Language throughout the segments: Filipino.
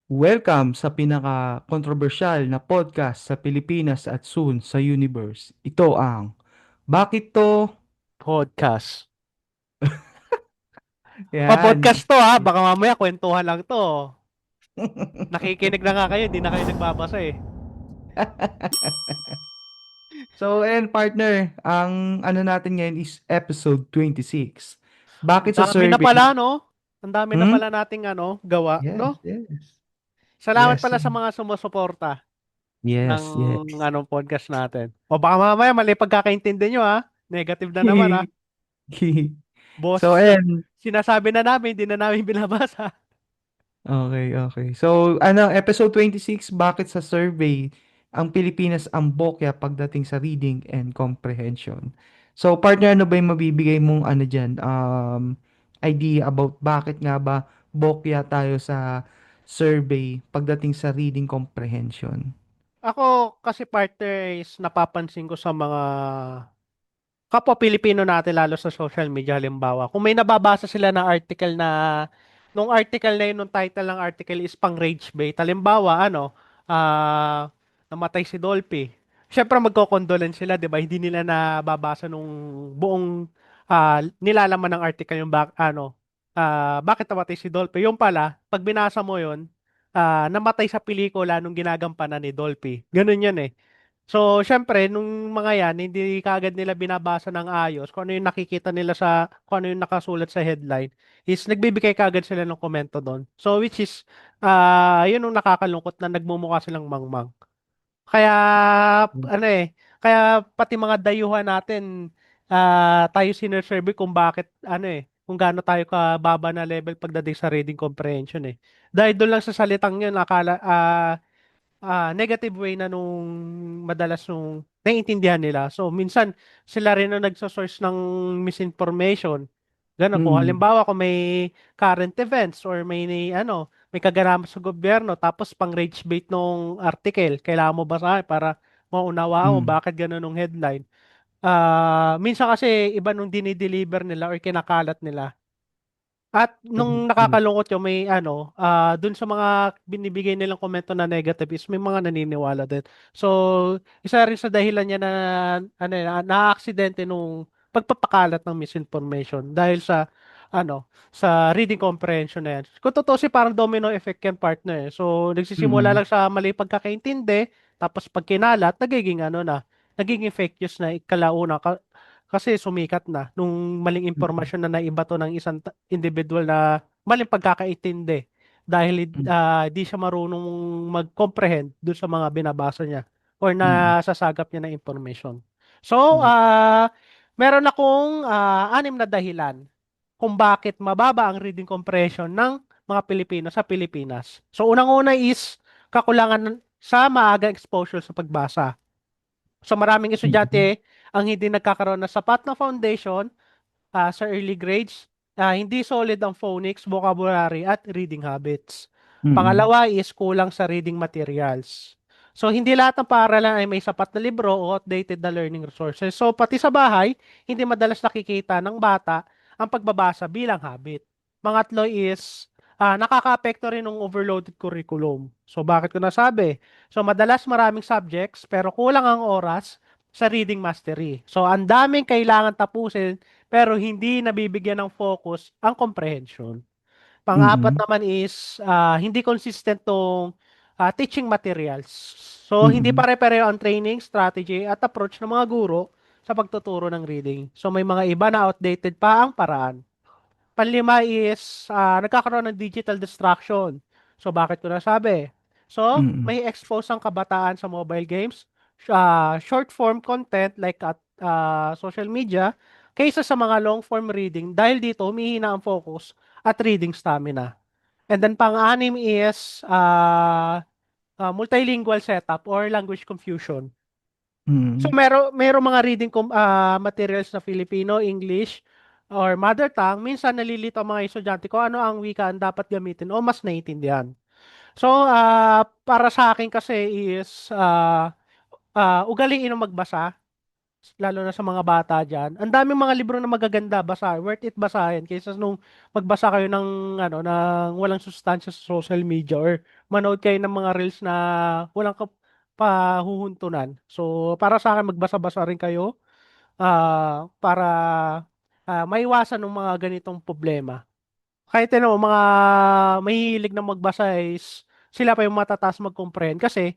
Welcome sa pinaka-kontrobersyal na podcast sa Pilipinas at soon sa universe. Ito ang Bakit To? Podcast. Yan. Podcast to ha, baka mamaya kwentuhan lang to. Nakikinig na nga kayo, hindi na kayo nagbabasa eh. So, and partner, ang ano natin ngayon is episode 26. Ang Bakit sa dami na survey? pala no? Ang dami na Hmm? pala nating gawa, Yes, no? yes. Salamat Yes, pala sa mga sumusuporta ng yes, yes. podcast natin. O baka mamaya mali pagkakaintindi nyo ha. Negative na naman ha. So, Boss, and sinasabi na namin, hindi na namin binabasa. okay, okay. So, episode 26, bakit sa survey ang Pilipinas ang bokya pagdating sa reading and comprehension? So, partner, ano ba yung mabibigay mong idea about bakit nga ba bokya tayo sa survey pagdating sa reading comprehension? Ako kasi partner is napapansin ko sa mga kapwa Pilipino natin lalo sa social media halimbawa. Kung may nababasa sila na article na nung article na yun, nung title ng article is pang rage bait. Halimbawa, namatay si Dolphy. Siyempre magko-condolence sila, 'di ba? Hindi nila nababasa nung buong nilalaman ng article yung bakit namatay si Dolphy. Yung pala, pag binasa mo yun, namatay sa pelikula nung ginagampanan ni Dolphy. Ganun yun eh. So, syempre, nung mga yan, hindi kaagad nila binabasa ng ayos kung ano yung nakikita nila kung ano yung nakasulat sa headline, is nagbibigay kaagad sila ng komento doon. So, which is, yun yung nakakalungkot na nagmumukha silang mangmang. Kaya, kaya pati mga dayuhan natin, tayo sinersurvey kung bakit, kung gaano tayo kababa na level pagdating sa reading comprehension eh. Dahil doon lang sa salitang yun, negative way na nung madalas nung naiintindihan nila. So, minsan, sila rin ang nagsosource ng misinformation. Ganun, kung Mm, halimbawa, kung may current events or may kaganapan sa gobyerno, tapos pang rage bait nung article, kailangan mo basahin para maunawaan mo mm, bakit ganun nung headline. Minsan kasi iba nung dinideliver nila or kinakalat nila. At nung mm, nakakalungkot yung dun sa mga binibigay nilang komento na negative is may mga naniniwala din. So, isa rin sa dahilan niya na-aksidente nung pagpapakalat ng misinformation dahil sa reading comprehension na yan. Kung totoo si parang domino effect yan partner. So, nagsisimula mm, lang sa mali pagkakaintindi, tapos pag kinalat, nagiging fake news na ikalauna. Kasi sumikat na nung maling mm, impormasyon na naibato ng isang individual na maling pagkakaintindi dahil mm, di siya marunong mag-comprehend dun sa mga binabasa niya or mm, nasasagap niya ng information. So, mm, meron akong anim na dahilan kung bakit mababa ang reading comprehension ng mga Pilipino sa Pilipinas. So, unang-una is kakulangan sa maaga exposure sa pagbasa. So maraming mm, estudyante ang hindi nagkakaroon ng sapat na foundation sa early grades. Hindi solid ang phonics, vocabulary at reading habits. mm, Pangalawa is kulang sa reading materials. So hindi lahat ng paaralan ay may sapat na libro o outdated na learning resources. So pati sa bahay, hindi madalas nakikita ng bata ang pagbabasa bilang habit. Pangatlo is nakakaapekto rin ng overloaded curriculum. So bakit ko nasabi? So madalas maraming subjects pero kulang ang oras sa reading mastery. So ang daming kailangan tapusin pero hindi nabibigyan ng focus ang comprehension. Pang-apat mm, naman is hindi consistent tong teaching materials. So hindi mm, pare-pareho ang training, strategy at approach ng mga guro sa pagtuturo ng reading. So may mga iba na outdated pa ang paraan. Panlima is nagkakaroon ng digital distraction. So bakit ko nasabi? So mm, may expose ang kabataan sa mobile games, short form content like at social media, kaysa sa mga long form reading dahil dito humihina ang focus at reading stamina. And then pang-anim is multilingual setup or language confusion. So mm, meron mga reading materials na Filipino, English, or mother tongue, minsan nalilito ang mga estudyante kung ano ang wika ang dapat gamitin o mas naiintindihan. So para sa akin kasi is ugaliin ang magbasa lalo na sa mga bata diyan. Ang daming mga libro na magaganda, worth it basahin kaysa nung magbasa kayo ng ng walang sustansya sa social media or manood kayo ng mga reels na walang pahuhuntunan. So, para sa akin magbasa-basa rin kayo para maiwasan ng mga ganitong problema. Kahit mga mahihilig na magbasa is sila pa yung matataas mag-comprehend kasi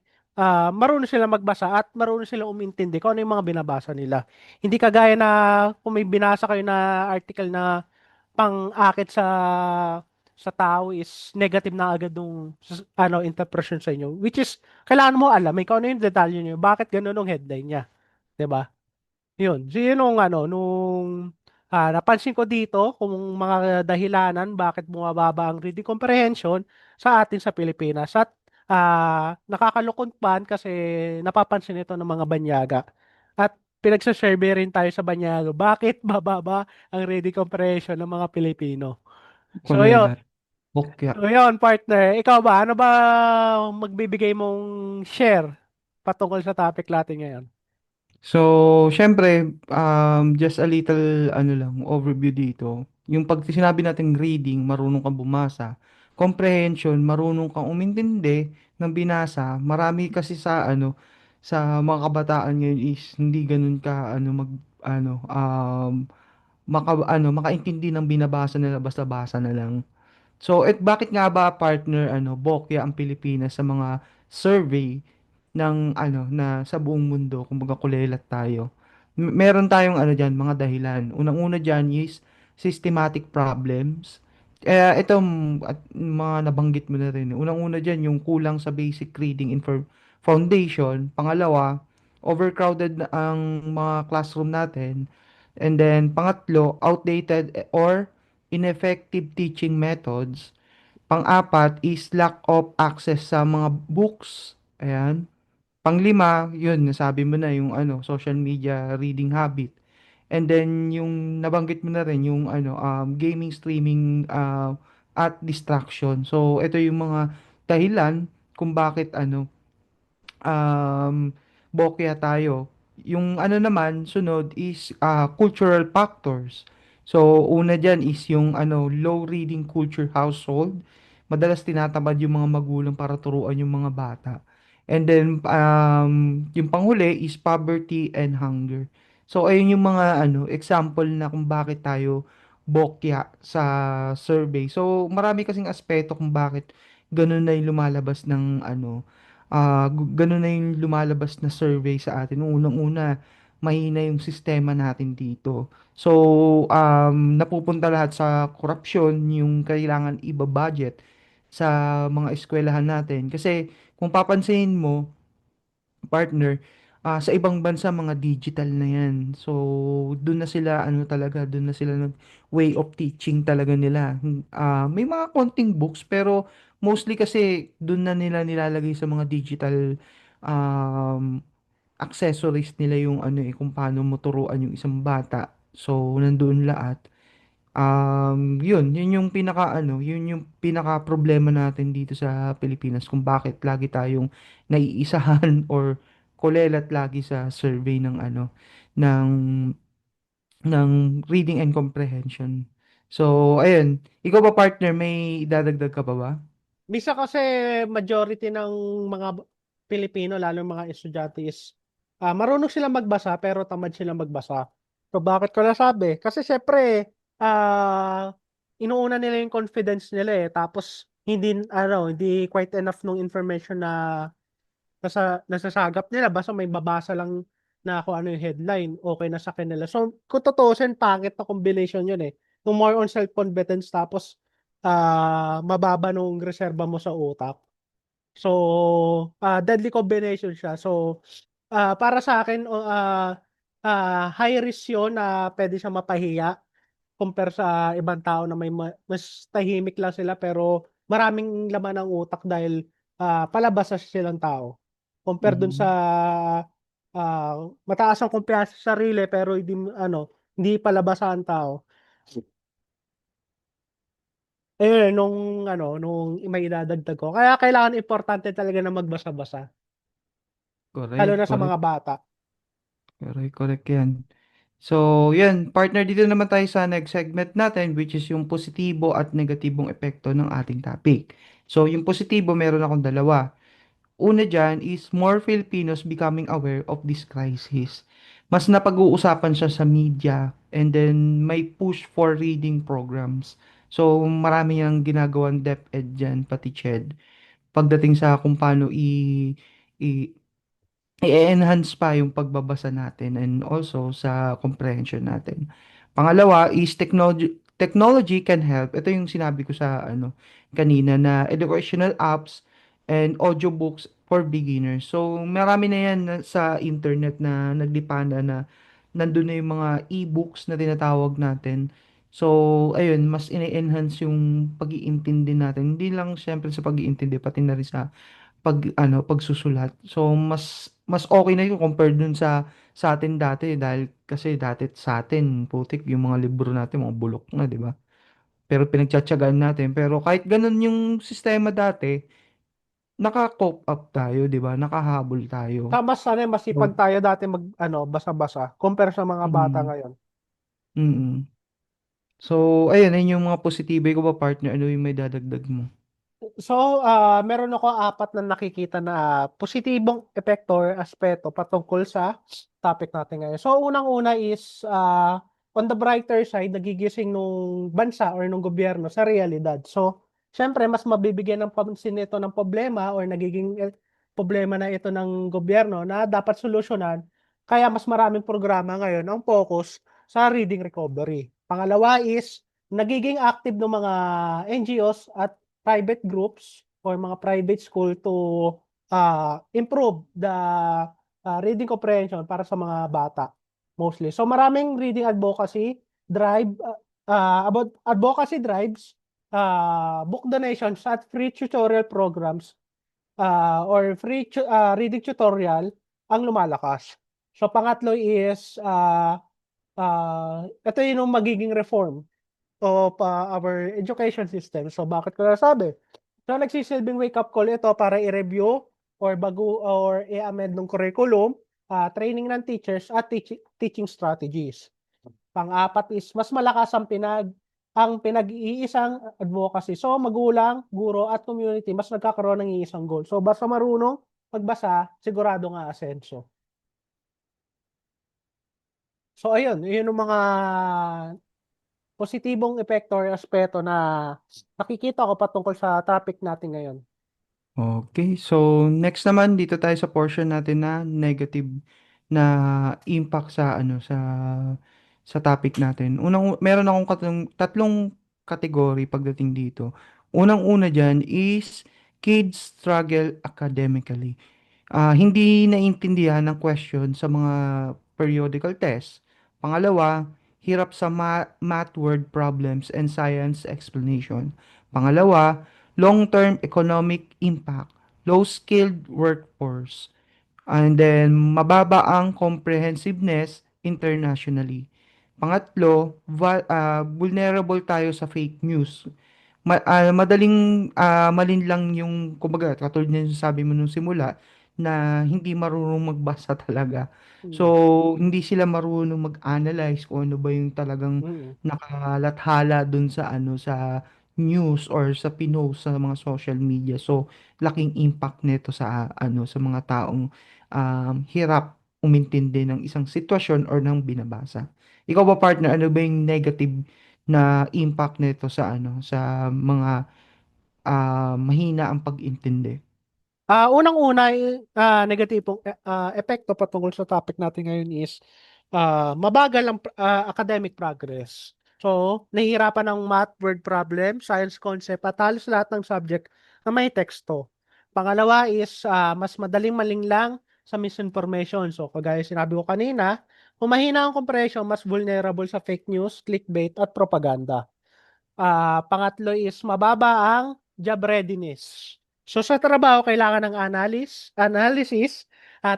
marunong sila magbasa at marunong sila umintindi kung ano yung mga binabasa nila. Hindi kagaya na kung may binasa kayo na article na pang-akit sa tao is negative na agad yung interpretation sa inyo, which is kailangan mo alam kung ano yung detalye niyo, bakit ganun ang headline niya, 'di ba? Yun. So, yun nung napansin ko dito kung mga dahilanan bakit bumababa ang reading comprehension sa atin sa Pilipinas. At nakakalungkot pa kasi napapansin ito ng mga banyaga. At pinagsasurvey rin tayo sa banyaga. Bakit bababa ang reading comprehension ng mga Pilipino? So, yun. Kulela, bokya. So, yun, partner. Ikaw ba? Ano ba magbibigay mong share patungkol sa topic natin ngayon? So, syempre, just a little, ano lang, overview dito. Yung pag sinabi natin reading, marunong kang bumasa. Comprehension, marunong kang umintindi ng binasa. Marami kasi sa, sa mga kabataan ngayon is hindi ganun ka, ano, makaintindi ng binabasa nila, basta basa na lang. So, bakit nga ba partner bokya ang Pilipinas sa mga survey ng na sa buong mundo, kumbaga kulelat tayo. Meron tayong diyan, mga dahilan. Unang-una diyan is systematic problems. Kaya itong at mga nabanggit mo na rin. Unang-una diyan yung kulang sa basic reading foundation. Pangalawa, overcrowded na ang mga classroom natin. And then pangatlo, outdated or ineffective teaching methods. Pang-apat is lack of access sa mga books. Ayan. Panglima, yun, nasabi mo na yung social media reading habit. And then yung nabanggit mo na rin yung gaming, streaming at distraction. So ito yung mga dahilan kung bakit bokya tayo. Yung naman, sunod is cultural factors. So, una dyan is yung low reading culture household. Madalas tinatamad yung mga magulang para turuan yung mga bata. And then, yung panghuli is poverty and hunger. So, ayun yung mga example na kung bakit tayo bokya sa survey. So, marami kasing aspeto kung bakit ganun na yung lumalabas ng ganun na yung lumalabas na survey sa atin. Unang-una, mahina yung sistema natin dito. So, napupunta lahat sa korupsyon, yung kailangan iba-budget sa mga eskwelahan natin. Kasi, kung papansinin mo, partner, sa ibang bansa, mga digital na yan. So, doon na sila, doon na sila nag way of teaching talaga nila. May mga konting books, pero mostly kasi doon na nila nilalagay sa mga digital um, accessories nila yung kung paano mo turuan yung isang bata. So, nandoon lahat. Yun yung yun yung pinaka problema natin dito sa Pilipinas kung bakit lagi tayong naiisahan or kulelat lagi sa survey ng ng ng reading and comprehension. So, ayun. Ikaw ba partner, may idadagdag ka pa ba? Misa kasi majority ng mga Pilipino, lalo yung mga estudyante is marunong silang magbasa pero tamad silang magbasa. So bakit ko nasabi? Kasi syempre inuuna nila yung confidence nila tapos hindi quite enough nung information na nasasagap nila basta may babasa lang na kung ano yung headline, okay na sa kanila. So, kung tutuusin, pangit na combination yun eh. Yung more on self-confidence tapos mababa nung reserba mo sa utak. So, deadly combination siya. So, para sa akin, high risk yun na pwede siya mapahiya compare sa ibang tao na mas tahimik lang sila pero maraming laman ang utak dahil palabas sa silang tao. Compare dun sa Mhm. mataas ang kumpiyansa sa sarili pero hindi palabas ang tao. Ayun nung may idadagdag ko. Kaya kailangan importante talaga na magbasa-basa lalo Correct, na sa mga correct. bata. Correct, correct yan. So, yan, partner, dito naman tayo sa next segment natin, which is yung positibo at negatibong epekto ng ating topic. So, yung positibo, meron akong dalawa. Una dyan is more Filipinos becoming aware of this crisis. Mas napag-uusapan siya sa media, and then may push for reading programs. So, marami yung ginagawang DepEd dyan, pati CHED, pagdating sa kung paano i i-enhance pa yung pagbabasa natin and also sa comprehension natin. Pangalawa is technology can help. Ito yung sinabi ko sa kanina na educational apps and audiobooks for beginners. So marami na yan sa internet na naglipana na nandun na yung mga e-books na tinatawag natin. So, ayun, mas ine-enhance yung pag-iintindi natin. Hindi lang siyempre sa pag-iintindi, pati na rin sa pagsusulat. So mas okay na yun compared dun sa atin dati dahil kasi dati sa atin putik yung mga libro natin mga bulok na, 'di ba? Pero pinagtiyatiyagaan natin. Pero kahit ganun yung sistema dati, naka-cope up tayo, 'di ba? Nakahabol tayo. Mas masipag So, tayo dati mag basa-basa compare sa mga bata mm, ngayon. mm. So, ayun yung mga positibo ko ba partner, ano yung may dadagdag mo? So, meron ako apat na nakikita na positibong epekto or aspeto patungkol sa topic natin ngayon. So, unang-una is on the brighter side, nagigising nung bansa or nung gobyerno sa realidad. So, syempre, mas mabibigyan ng pansin ito ng problema or nagiging problema na ito ng gobyerno na dapat solusyonan. Kaya mas maraming programa ngayon ang focus sa reading recovery. Pangalawa is nagiging active ng mga NGOs at private groups or mga private school to improve the reading comprehension para sa mga bata mostly. So maraming reading advocacy drive about advocacy drives, book donations at free tutorial programs or reading tutorial ang lumalakas. So pangatlo is ito yung magiging reform of our education system. So bakit ko nasabi? So nagsisilbing wake up call ito para i-review or i-amend ng curriculum, training ng teachers at teaching strategies. Pang-apat is mas malakas ang pinag-iisang advocacy. So magulang, guro at community mas nagkakaroon ng iisang goal. So basta marunong magbasa, sigurado nga asenso. So ayun, yun yung mga positibong epekto or aspeto na nakikita ko patungkol sa topic natin ngayon. Okay, so next naman dito tayo sa portion natin na negative na impact sa topic natin. Meron akong tatlong category pagdating dito. Unang-una diyan is kids struggle academically. Hindi naintindihan ng question sa mga periodical test. Pangalawa, hirap sa math word problems and science explanation. Pangalawa, long-term economic impact, low-skilled workforce, and then mababa ang comprehensiveness internationally. Pangatlo, vulnerable tayo sa fake news. Madaling malinlang yung, kumbaga, katulad na yung sabi mo nung simula, na hindi marunong magbasa talaga. So, Mm. hindi sila marunong mag-analyze kung ano ba yung talagang Mm. nakalathala dun sa news or sa pinost sa mga social media. So, laking impact nito sa mga taong hirap umintindi ng isang sitwasyon or ng binabasa. Ikaw ba partner, ano ba yung negative na impact nito sa mga mahina ang pag-intindi? Unang-una, negatibong epekto patungkol sa topic natin ngayon is mabagal ang academic progress. So, nahihirapan ng math word problem, science concept, at halos lahat ng subject na may teksto. Pangalawa is mas madaling malinglang sa misinformation. So, kagaya sinabi ko kanina, kung mahina ang comprehension, mas vulnerable sa fake news, clickbait, at propaganda. Pangatlo is mababa ang job readiness. So sa trabaho, kailangan ng analysis,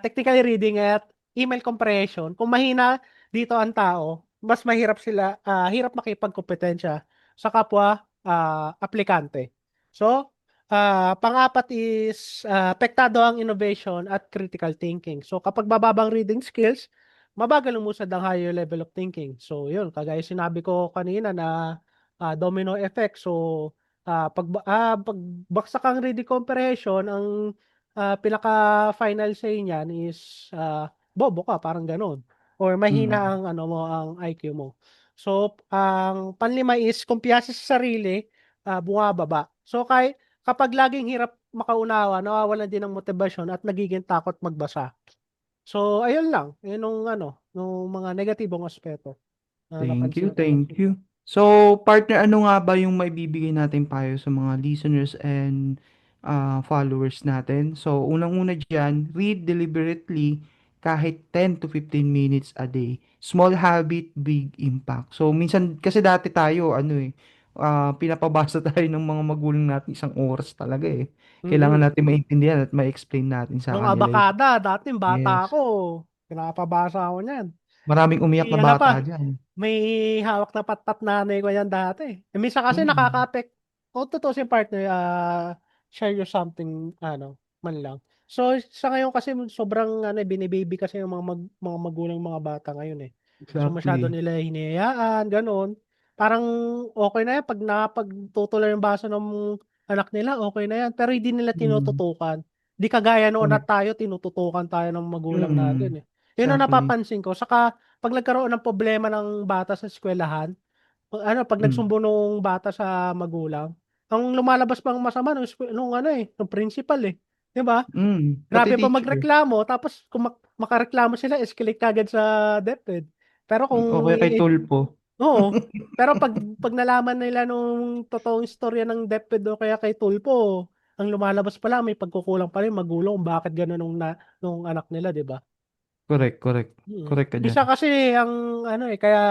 technical reading at email comprehension. Kung mahina dito ang tao, mas hirap makipagkompetensya sa kapwa aplikante. So, pang-apat is apektado ang innovation at critical thinking. So kapag bababang reading skills, mabagal umusad ang higher level of thinking. So, yun, kagaya sinabi ko kanina na domino effect. So, pagbaksak ang reading comprehension, ang pinaka-final say niyan is bobo ka, parang ganun. Or mahina Mm. ang ano mo, ang IQ mo. So, ang panlima is kumpiyansa sa sarili, bumababa. So, kapag laging hirap makaunawa, nawawalan din ng motibasyon at nagiging takot magbasa. So, ayun lang. Yun nung ano, nung mga negatibong aspeto na Thank you, napansin ko. thank you. So, partner, ano nga ba yung maibibigay natin payo sa mga listeners and followers natin? So, unang-una dyan, read deliberately kahit 10 to 15 minutes a day. Small habit, big impact. So, minsan, kasi dati tayo, pinapabasa tayo ng mga magulang natin 1 oras talaga eh. Kailangan Mm. natin maintindihan at ma-explain natin sa Nung kanila yun. abakada, dati bata Yes. ako, pinapabasa ako niyan. Maraming umiyak May na ano bata pa, dyan. may hawak na patpat nanay ko yan dati. Eh, minsan kasi Mm. kung totoo si partner, share you something, ano, man lang. So, sa ngayon kasi sobrang ano, binibaby kasi yung mga magulang mga bata ngayon eh. So, masyado Exactly. nila hinihayaan, gano'n. Parang okay na yan, pag nakapagtutuloy yung basa ng anak nila, okay na yan. Pero hindi nila Mm. tinututukan. Di kagaya noon na Correct. tayo, tinututukan tayo ng magulang Mm. natin eh. Yun ang Exactly. napapansin ko. Saka, pag nagkaroon ng problema ng bata sa eskwelahan, pag Mm. nagsumbo nung bata sa magulang, ang lumalabas pang masama nung ano eh, nung principal eh. 'Di ba? Pati Grabe pa teacher. magreklamo tapos kung makareklamo sila escalate kaagad sa DepEd. Pero O kung kaya kay Tulpo. oo. Pero pag nalaman nila nung totoong istorya ng DepEd o kaya kay Tulfo, ang lumalabas pala may pagkukulang pa rin magulang kung bakit gano'n nung anak nila, 'di ba? Correct, correct. Correct ka Minsan diyan. kasi ang ano, eh, kaya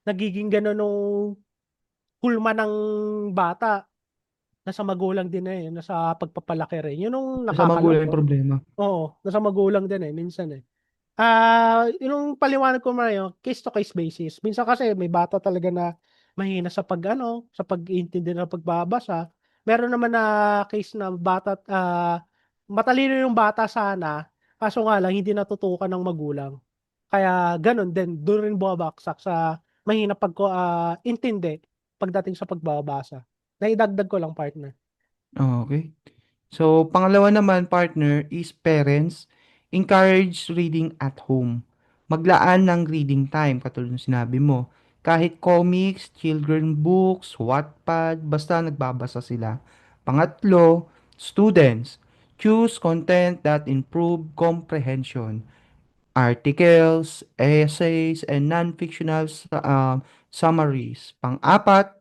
nagiging gano'n nung hulma ng bata, nasa magulang din na, eh, nasa pagpapalaki rin. 'Yun ang Sa magulang yung nakakalungkot. problema. Oo, nasa magulang din, eh, minsan, eh. Yung paliwanag ko naman yun, case to case basis. Minsan kasi may bata talaga na mahina sa pag-ano, sa pag-iintindi ng pagbabasa. Meron naman na case na matalino yung bata sana, kaso nga lang hindi natutukan ng magulang. Kaya gano'n din, dun rin bumabagsak sa mahina intindi pagdating sa pagbabasa. Naidagdag ko lang partner. Okay. So, pangalawa naman, partner, is parents encourage reading at home. Maglaan ng reading time, katulad ng sinabi mo. Kahit comics, children books, Wattpad, basta nagbabasa sila. Pangatlo, students choose content that improve comprehension. Articles, essays, and non-fictional summaries. Pang-apat,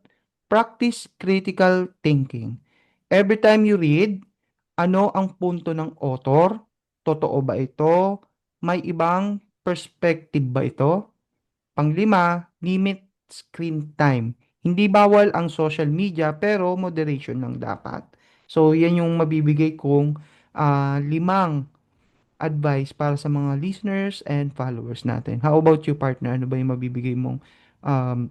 practice critical thinking. Every time you read, ano ang punto ng author? Totoo ba ito? May ibang perspective ba ito? Panglima, limit screen time. Hindi bawal ang social media pero moderation lang dapat. So, yan yung mabibigay kong limang advice para sa mga listeners and followers natin. How about you, partner? Ano ba yung mabibigay mong um,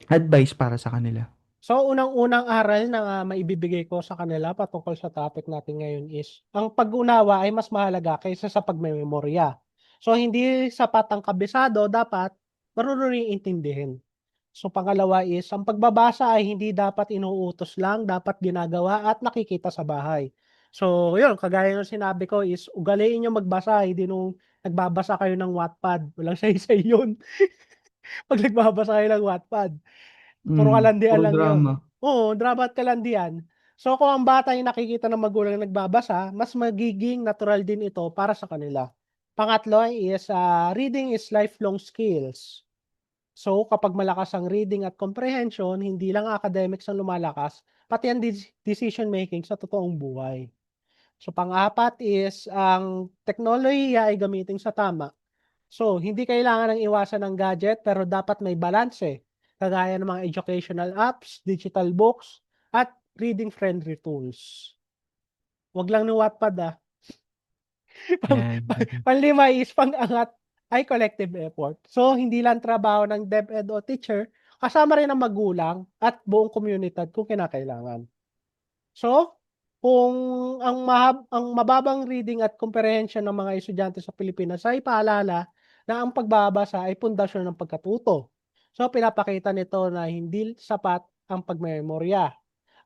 advice para sa kanila? So, unang-unang aral na maibibigay ko sa kanila patungkol sa topic natin ngayon is, ang pag-unawa ay mas mahalaga kaysa sa pagmemorya. So, hindi sapat ang kabisado, dapat marunong ring intindihin. So, pangalawa is, ang pagbabasa ay hindi dapat inuutos lang, dapat ginagawa at nakikita sa bahay. So, yun, kagaya ng sinabi ko is, ugaliin nyo magbasa, hindi nung nagbabasa kayo ng Wattpad. Walang say-say yun. Pag nagbabasa kayo ng Wattpad. Puro kalandian Puro lang yun. drama. Oo, drama at kalandian. So, kung ang bata ay nakikita ng magulang na nagbabasa, mas magiging natural din ito para sa kanila. Pangatlo is, reading is lifelong skills. So, kapag malakas ang reading at comprehension, hindi lang academics ang lumalakas, pati ang decision making sa totoong buhay. So, pang-apat is, ang teknolohiya ay gamitin sa tama. So, hindi kailangan ng iwasan ng gadget pero dapat may balanse. Kagaya ng mga educational apps, digital books, at reading-friendly tools. Wag lang ng Wattpad Yan. Panlima is pang-angat ay collective effort. So, hindi lang trabaho ng DepEd o teacher, kasama rin ang magulang at buong komunidad kung kinakailangan. So, kung ang mababang reading at comprehension ng mga estudyante sa Pilipinas ay paalala na ang pagbabasa ay pundasyon ng pagkatuto. So, pinapakita nito na hindi sapat ang pagmemorya.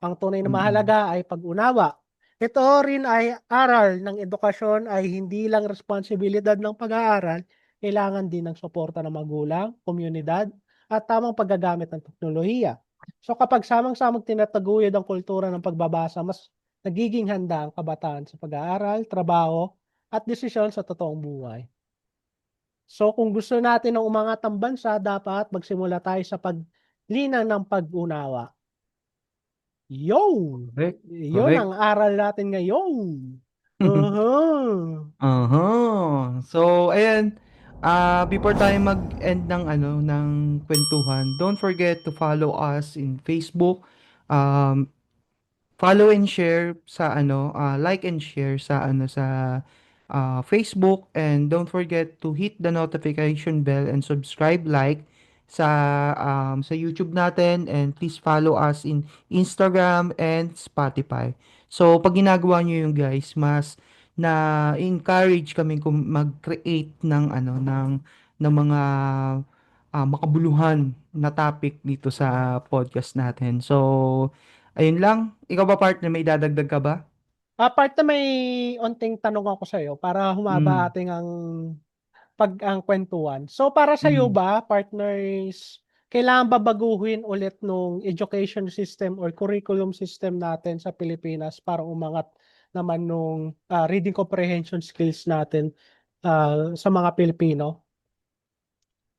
Ang tunay na Mm. mahalaga ay pag-unawa. Ito rin ay aral ng edukasyon ay hindi lang responsibilidad ng pag-aaral, kailangan din ng suporta ng magulang, komunidad, at tamang paggagamit ng teknolohiya. So kapag samang-samang tinataguyod ang kultura ng pagbabasa, mas nagiging handa ang kabataan sa pag-aaral, trabaho, at desisyon sa totoong buhay. So kung gusto natin ng umangat ang bansa, dapat magsimula tayo sa paglinang ng pag-unawa. Yun! Correct. Yun ang Correct. aral natin ngayon. Uh-huh. So, ayan, before tayo mag-end ng ano, ng kwentuhan, don't forget to follow us in Facebook. Um, Follow and share sa ano, like and share sa ano sa Facebook, and don't forget to hit the notification bell and subscribe, like sa sa YouTube natin, and please follow us in Instagram and Spotify. So pag ginagawa niyo yung guys, mas na encourage kami kung mag-create ng ano ng mga makabuluhan na topic dito sa podcast natin. So ayun lang. Ikaw ba partner, may dadagdag ka ba? Apart na may onting tanong ako sa'yo para humaba Mm. ating ang kwentuhan. So para sa'yo Mm. ba, partners, kailangan ba baguhin ulit nung education system or curriculum system natin sa Pilipinas para umangat naman nung reading comprehension skills natin sa mga Pilipino?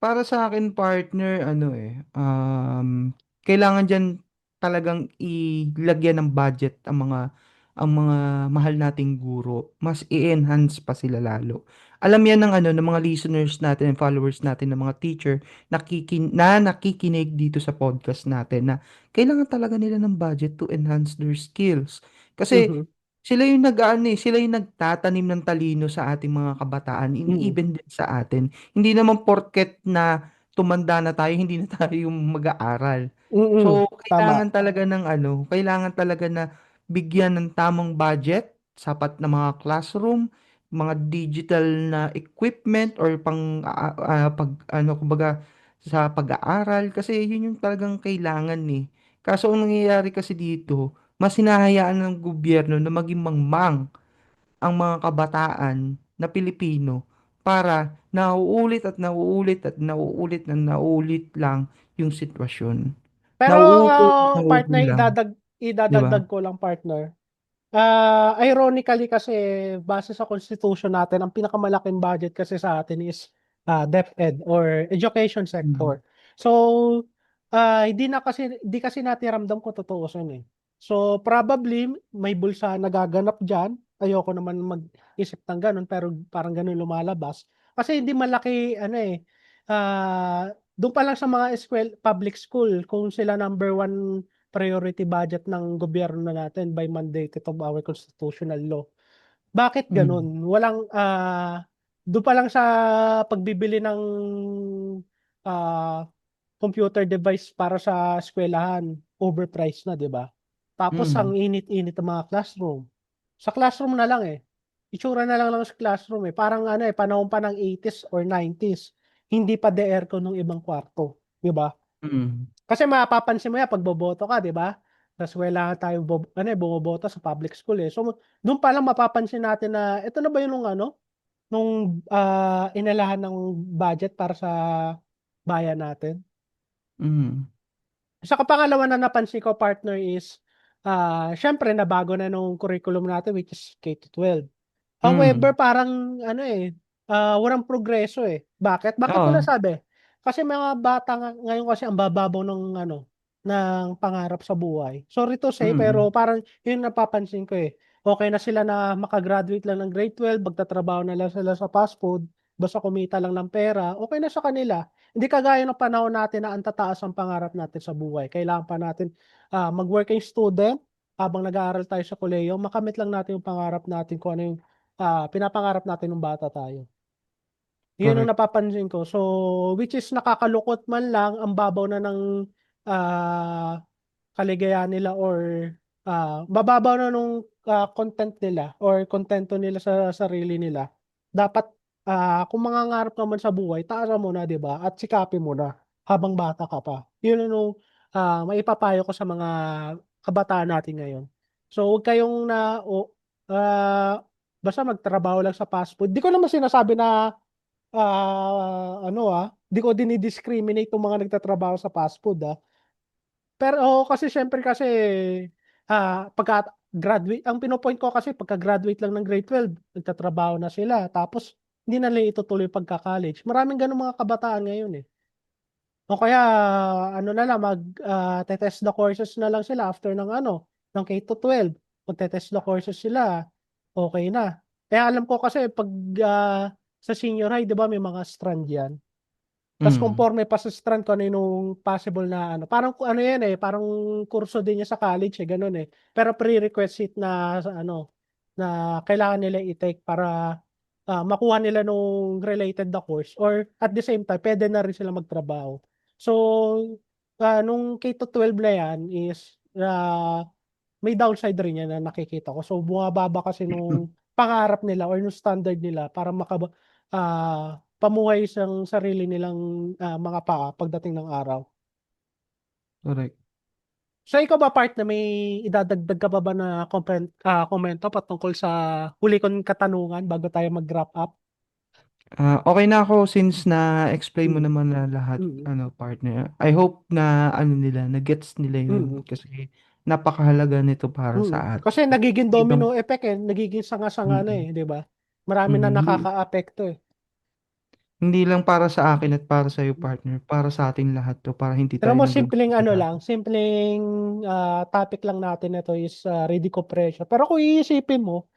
Para sa akin partner, ano kailangan diyan talagang ilagyan ng budget ang mga mahal nating guro. Mas i-enhance pa sila lalo. Alam yan ng ano ng mga listeners natin and followers natin ng mga teacher na nakikinig dito sa podcast natin na kailangan talaga nila ng budget to enhance their skills. Kasi Mhm, sila yung nagtatanim ng talino sa ating mga kabataan, mm, even din sa atin. Hindi naman porket na tumanda na tayo, hindi na tayo yung mag-aaral. mm, So, tama. kailangan talaga na bigyan ng tamang budget, sapat na mga classroom, mga digital na equipment or pag ano kumbaga sa pag-aaral kasi yun yung talagang kailangan Kaso ang nangyayari kasi dito, mas hinahayaan ng gobyerno na maging mangmang ang mga kabataan na Pilipino para nauulit at nauulit at nauulit na nauulit lang yung sitwasyon. Pero Nauupo at nauupo partner, lang, 'di ba? idadagdag ko lang partner. Ironically kasi base sa constitution natin, ang pinakamalaking budget kasi sa atin is DepEd or education Mm. sector. So, hindi kasi natin ramdam kung tutuusin eh. So, probably may bulsa nagaganap diyan. Ayoko naman mag-isip ng ganun pero parang ganun lumalabas. Kasi hindi malaki ano eh, doon pa lang sa mga public school kung sila number one priority budget ng gobyerno natin by mandated of our constitutional law. Bakit Mm. gano'n? Walang, do'n pa lang sa pagbibili ng, ah, computer device para sa eskuwelahan, overpriced na, 'di ba? Tapos ang Mm. init-init ng mga classroom. Sa classroom na lang, eh. Itsura na lang ng classroom, eh, parang ano, eh, panahon pa ng 80s or 90s. Hindi pa de-aircon nung ibang kwarto, 'di ba? Mm. Kasi mapapansin mo yan 'pag boboto ka, 'di ba? Sa eskuwelahan tayo ano, eh, bumoboto sa public school, eh. So, dun palang mapapansin natin na eto na ba yung nung ano, nung, inalahan ng budget para sa bayan natin. Mm. Saka pangalawa na napansin ko partner is, siyempre nabago na nung curriculum natin which is K-12. However, Mm. parang ano, eh, walang progreso, eh. Bakit? Bakit ko Oo. nasabi? Kasi mga bata ngayon kasi ang bababaw ng ano, ng pangarap sa buhay. Sorry to say, pero Mm. parang yun napapansin ko, eh. Okey na sila na maka-graduate lang ng grade 12, magtatrabaho na lang sila sa fast food, basta kumita lang ng pera, okey na sa kanila. Hindi kagaya ng panahon natin na ang tataas ang pangarap natin sa buhay. Kailangan pa natin, mag-working student habang nag-aaral tayo sa kolehiyo, makamit lang natin yung pangarap natin kung ano yung pinapangarap natin nung bata tayo. Yun ang Correct. napapansin ko. So, which is nakakalungkot man lang ang babaw na ng, ah, kaligayahan nila or, bababaw na nung, content nila or kontento nila sa sarili nila. Dapat kung mangangarap ka man sa buhay, taasan mo na, 'di ba? At sikapin mo na habang bata ka pa. Yun yung maipapayo ko sa mga kabataan natin ngayon. So, huwag kayong basta magtrabaho lang sa fast food. Di ko naman sinasabi na di ko dinidiscriminate yung mga nagtatrabaho sa fast food, Pero kasi siyempre kasi pagka graduate, ang pino-point ko kasi pagka-graduate lang ng grade 12, nagtatrabaho na sila tapos hindi na nila itutuloy pagka-college. Maraming gano'ng mga kabataan ngayon, eh. O kaya ano na lang te-TESDA courses na lang sila after ng ng K to 12. Magte-TESDA courses sila, okey na. Kaya alam ko kasi 'pag, sa senior high 'di ba may mga strand 'yan. Tas Mm. conforme pa sa strand kung ano yung possible na parang ano yan, eh, parang kurso din yan sa college, eh, gano'n, eh. Pero prerequisite na na kailangan nila i-take para, makuha nila nung related na course or at the same time puwede na rin sila magtrabaho. So, nung K to 12 na yan is, may downside rin yan na nakikita ko. So, bumababa kasi nung pangarap nila or nung standard nila para pamuhay sang sarili nilang, mga paa pagdating ng araw. Correct. So, ikaw ba partner may idadagdag ka pa ba na komento patungkol sa huli kong katanungan bago tayo mag-wrap up? Okay na ako since na-explain mo Mm, naman na lahat, mm, partner. I hope na ano nila, na-gets nila yun mm, kasi napakahalaga nito para mm. sa atin. Kasi nagiging Hindi lang, domino effect, eh, nagiging sanga-sanga na, mm, eh, 'di ba? Marami mm, na hindi, nakakaapekto, eh. hindi lang para sa akin at para sa iyo, partner, para sa ating lahat to, para hindi Alam tayo mo simpleng ano lang, naging. simpleng, topic lang natin nito is, decompression. Pero kung iisipin mo,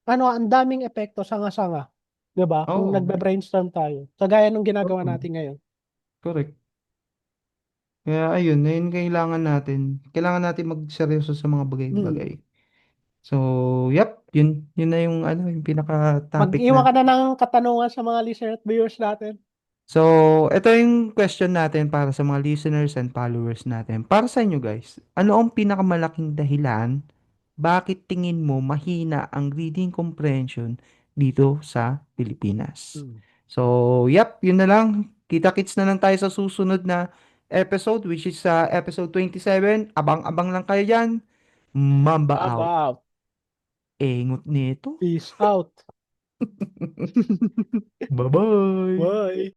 ang daming epekto sanga-sanga, 'di ba? Kung Oo, nagbe-brainstorm tayo, kagaya nung ginagawa oo, natin ngayon. correct. Kaya ayun, ayun kailangan natin. Kailangan natin magseryoso sa mga bagay-bagay. Mm. So, yep, yun na yung yung pinaka-topic Mag-iwan na. ka na ng katanungan sa mga listener at viewers natin. So, ito yung question natin para sa mga listeners and followers natin. Para sa inyo guys, ano ang pinakamalaking dahilan bakit tingin mo mahina ang reading comprehension dito sa Pilipinas? Mm. So, yep, yun na lang. Kita-kits na lang tayo sa susunod na episode which is sa episode 27. Abang-abang lang kayo dyan. Mamba out. About. Engot nito. Peace out. Bye-bye. Bye.